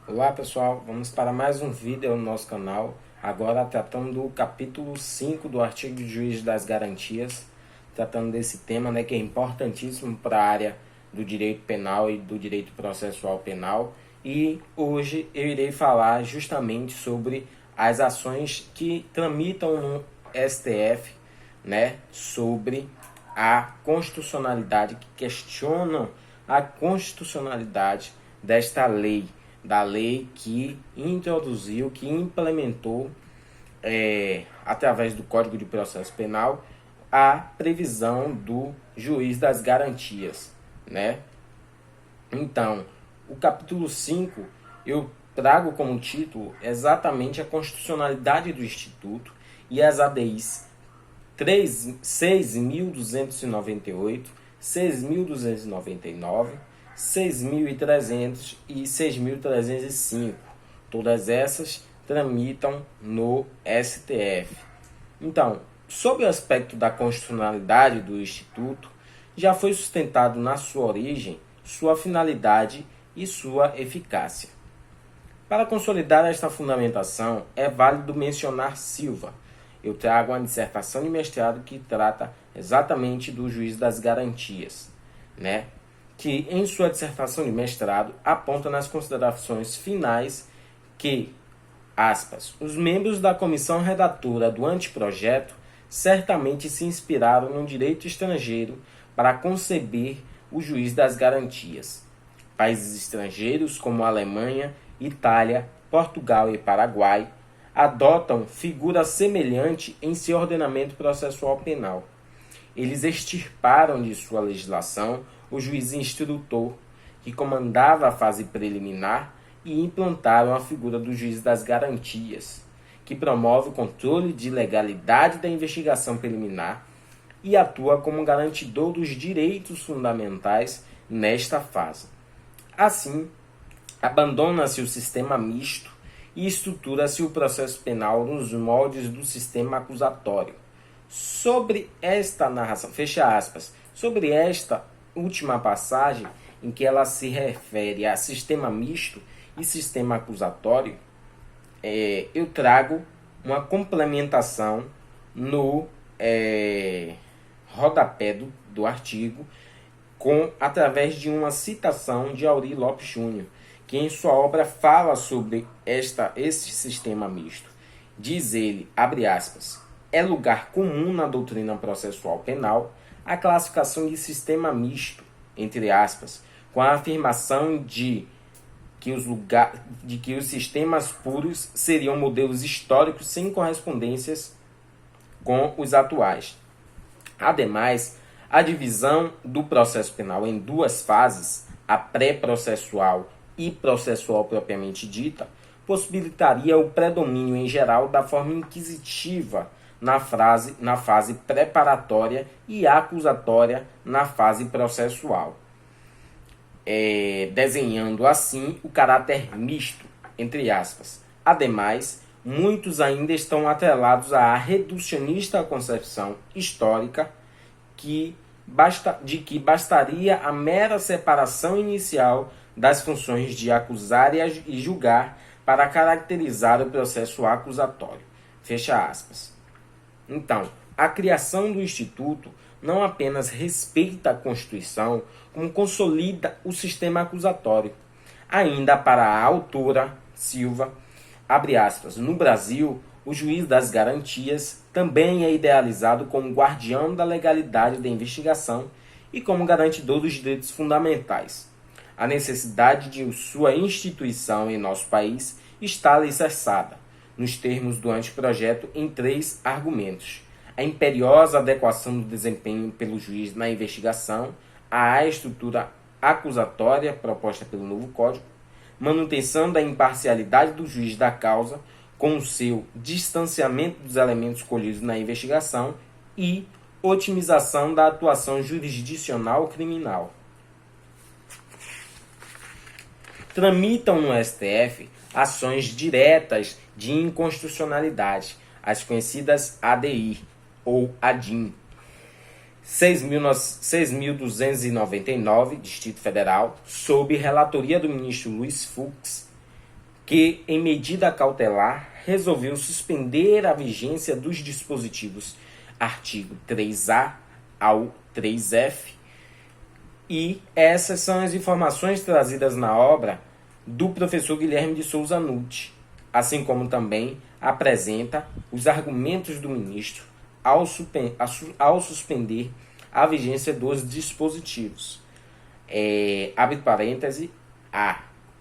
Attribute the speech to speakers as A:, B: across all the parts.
A: Olá pessoal, vamos para mais um vídeo no nosso canal, agora tratando do capítulo 5 do artigo de juiz das garantias, tratando desse tema, que é importantíssimo para a área do direito penal e do direito processual penal. E hoje eu irei falar justamente sobre as ações que tramitam no STF, sobre a constitucionalidade, que questionam a constitucionalidade desta lei, da lei que introduziu, que implementou, através do Código de Processo Penal, a previsão do juiz das garantias, Então, o capítulo 5 eu trago como título exatamente a constitucionalidade do Instituto e as ADIs 6.298, 6.299, 6.300 e 6.305. Todas essas tramitam no STF. Então, sob o aspecto da constitucionalidade do Instituto, já foi sustentado na sua origem, sua finalidade e sua eficácia. Para consolidar esta fundamentação, é válido mencionar Silva. Eu trago uma dissertação de mestrado que trata exatamente do juiz das garantias, que em sua dissertação de mestrado aponta nas considerações finais que, aspas, os membros da comissão redatora do anteprojeto certamente se inspiraram no direito estrangeiro para conceber o juiz das garantias. Países estrangeiros como Alemanha, Itália, Portugal e Paraguai adotam figura semelhante em seu ordenamento processual penal. Eles extirparam de sua legislação o juiz instrutor, que comandava a fase preliminar, e implantaram a figura do juiz das garantias, que promove o controle de legalidade da investigação preliminar e atua como garantidor dos direitos fundamentais nesta fase. Assim, abandona-se o sistema misto e estrutura-se o processo penal nos moldes do sistema acusatório. Sobre esta narração, fecha aspas, sobre esta última passagem, em que ela se refere a sistema misto e sistema acusatório, eu trago uma complementação no rodapé do artigo, através de uma citação de Aury Lopes Júnior, que em sua obra fala sobre esse sistema misto. Diz ele, abre aspas, é lugar comum na doutrina processual penal a classificação de sistema misto, entre aspas, com a afirmação de que os sistemas puros seriam modelos históricos sem correspondências com os atuais. Ademais, a divisão do processo penal em duas fases, a pré-processual e processual propriamente dita, possibilitaria o predomínio em geral da forma inquisitiva na fase preparatória e acusatória na fase processual, desenhando assim o caráter misto, entre aspas. Ademais, muitos ainda estão atrelados à reducionista concepção histórica de que bastaria a mera separação inicial das funções de acusar e julgar para caracterizar o processo acusatório. Fecha aspas. Então, a criação do Instituto não apenas respeita a Constituição, como consolida o sistema acusatório. Ainda para a autora, Silva, abre aspas, no Brasil, o juiz das garantias também é idealizado como guardião da legalidade da investigação e como garantidor dos direitos fundamentais. A necessidade de sua instituição em nosso país está alicerçada, nos termos do anteprojeto, em 3 argumentos: a imperiosa adequação do desempenho pelo juiz na investigação à estrutura acusatória proposta pelo novo Código, manutenção da imparcialidade do juiz da causa com o seu distanciamento dos elementos colhidos na investigação e otimização da atuação jurisdicional criminal. Tramitam no STF ações diretas de inconstitucionalidade, as conhecidas ADI ou ADIM. 6.299, Distrito Federal, sob relatoria do ministro Luiz Fux, que, em medida cautelar, resolveu suspender a vigência dos dispositivos artigo 3A ao 3F. E essas são as informações trazidas na obra do professor Guilherme de Souza Nutti, assim como também apresenta os argumentos do ministro ao suspender a vigência dos dispositivos. Abre parêntese,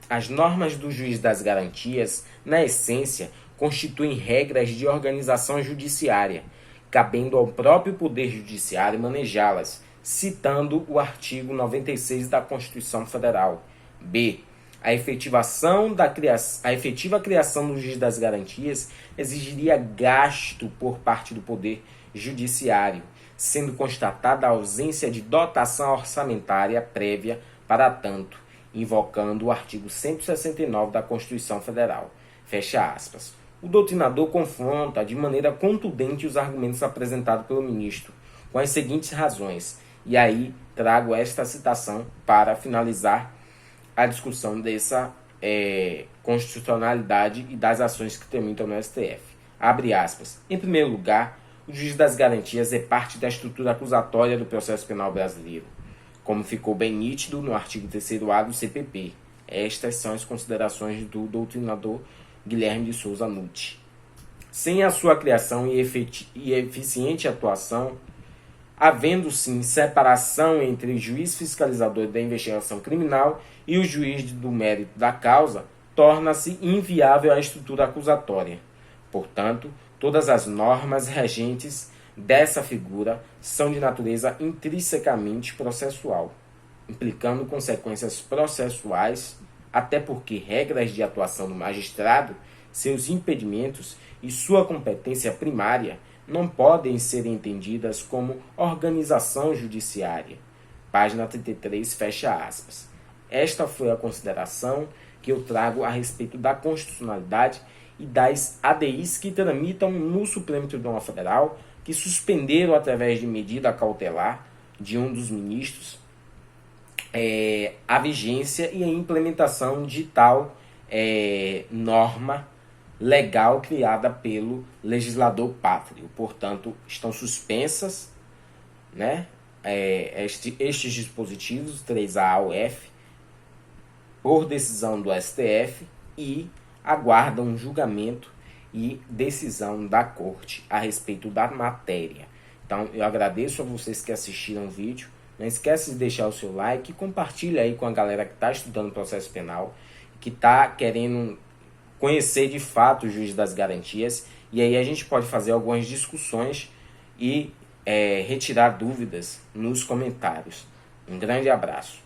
A: as normas do juiz das garantias, na essência, constituem regras de organização judiciária, cabendo ao próprio Poder Judiciário manejá-las, citando o artigo 96 da Constituição Federal. B. A efetiva criação do juiz das garantias exigiria gasto por parte do Poder Judiciário, sendo constatada a ausência de dotação orçamentária prévia para tanto, invocando o artigo 169 da Constituição Federal. Fecha aspas. O doutrinador confronta de maneira contundente os argumentos apresentados pelo ministro, com as seguintes razões. E aí trago esta citação para finalizar a discussão dessa constitucionalidade e das ações que tramitam no STF. Abre aspas. Em primeiro lugar, o juiz das garantias é parte da estrutura acusatória do processo penal brasileiro, como ficou bem nítido no artigo 3º-A do CPP. Estas são as considerações do doutrinador Guilherme de Souza Nutti. Sem a sua criação e eficiente atuação, havendo sim separação entre o juiz fiscalizador da investigação criminal e o juiz do mérito da causa, torna-se inviável a estrutura acusatória. Portanto, todas as normas regentes dessa figura são de natureza intrinsecamente processual, implicando consequências processuais, até porque regras de atuação do magistrado, seus impedimentos e sua competência primária não podem ser entendidas como organização judiciária. Página 33, fecha aspas. Esta foi a consideração que eu trago a respeito da constitucionalidade e das ADIs que tramitam no Supremo Tribunal Federal, que suspenderam através de medida cautelar de um dos ministros a vigência e a implementação de tal norma legal criada pelo legislador pátrio. Portanto, estão suspensas, né, estes dispositivos 3A ao F por decisão do STF e aguardam um julgamento e decisão da Corte a respeito da matéria. Então, eu agradeço a vocês que assistiram o vídeo. Não esquece de deixar o seu like e compartilha aí com a galera que está estudando processo penal, que está querendo conhecer de fato o juiz das garantias. E aí a gente pode fazer algumas discussões e retirar dúvidas nos comentários. Um grande abraço.